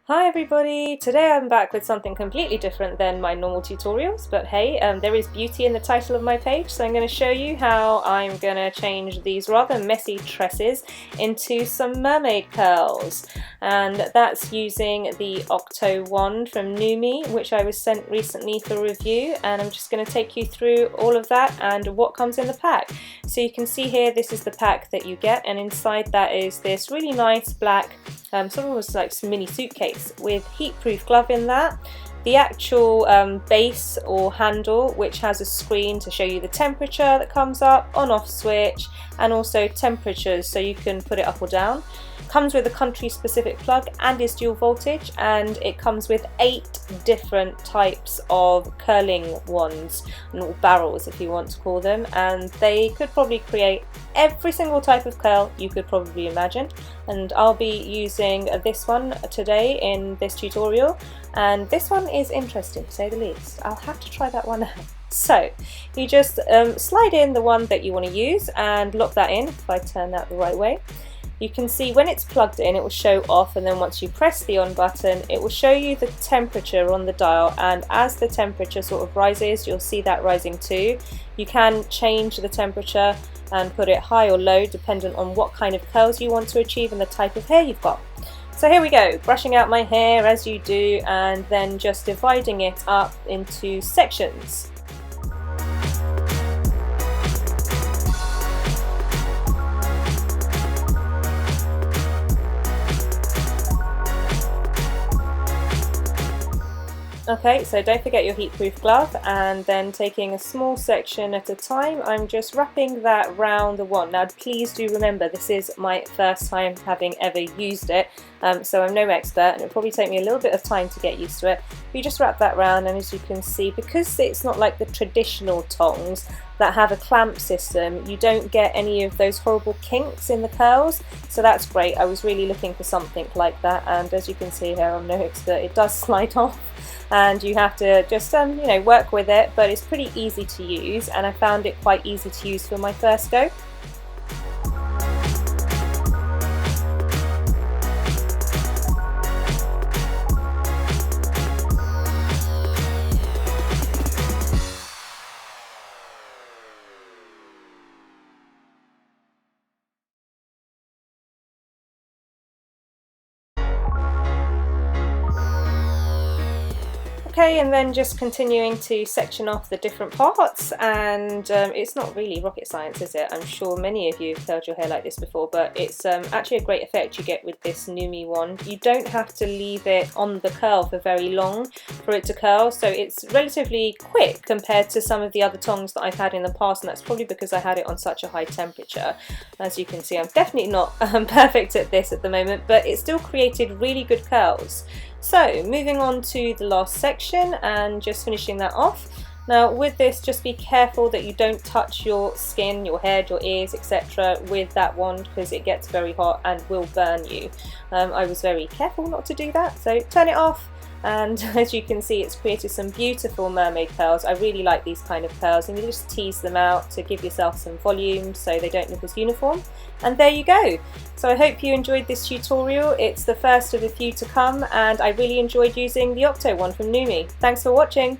Hi everybody! Today I'm back with something completely different than my normal tutorials, but hey, there is beauty in the title of my page, so I'm going to show you how I'm going to change these rather messy tresses into some mermaid curls. And that's using the Octowand from NuMe, which I was sent recently for review, and I'm just going to take you through all of that and what comes in the pack. So you can see here, this is the pack that you get, and inside that is this really nice black sort of like some mini suitcase with heat-proof glove in that, the actual base or handle, which has a screen to show you the temperature that comes up, on-off switch, and also temperatures so you can put it up or down. Comes with a country specific plug and is dual voltage, and it comes with 8 different types of curling wands, or barrels if you want to call them, and they could probably create every single type of curl you could probably imagine. And I'll be using this one today in this tutorial, and this one is interesting to say the least. I'll have to try that one out. So you just slide in the one that you want to use and lock that in. If I turn that the right way, you can see when it's plugged in it will show off, and then once you press the on button it will show you the temperature on the dial, and as the temperature sort of rises you'll see that rising too. You can change the temperature and put it high or low dependent on what kind of curls you want to achieve and the type of hair you've got. So here we go, brushing out my hair as you do, and then just dividing it up into sections. Okay, so don't forget your heat-proof glove, and then taking a small section at a time, I'm just wrapping that round the wand. Now please do remember, this is my first time having ever used it, so I'm no expert, and it'll probably take me a little bit of time to get used to it. You just wrap that round, and as you can see, because it's not like the traditional tongs that have a clamp system, you don't get any of those horrible kinks in the curls, so that's great. I was really looking for something like that, and as you can see here, I'm no expert, it does slide off. And you have to just you know, work with it, but it's pretty easy to use, and I found it quite easy to use for my first go. Okay, and then just continuing to section off the different parts, and it's not really rocket science, is it? I'm sure many of you have curled your hair like this before, but it's actually a great effect you get with this NuMe wand. You don't have to leave it on the curl for very long for it to curl, so it's relatively quick compared to some of the other tongs that I've had in the past, and that's probably because I had it on such a high temperature. As you can see, I'm definitely not perfect at this at the moment, but it still created really good curls. So moving on to the last section and just finishing that off. Now with this, just be careful that you don't touch your skin, your head, your ears, etc. with that wand, because it gets very hot and will burn you. I was very careful not to do that, so turn it off. And as you can see, it's created some beautiful mermaid curls. I really like these kind of curls, and you just tease them out to give yourself some volume so they don't look as uniform. And there you go. So I hope you enjoyed this tutorial. It's the first of a few to come, and I really enjoyed using the Octowand from NuMe. Thanks for watching.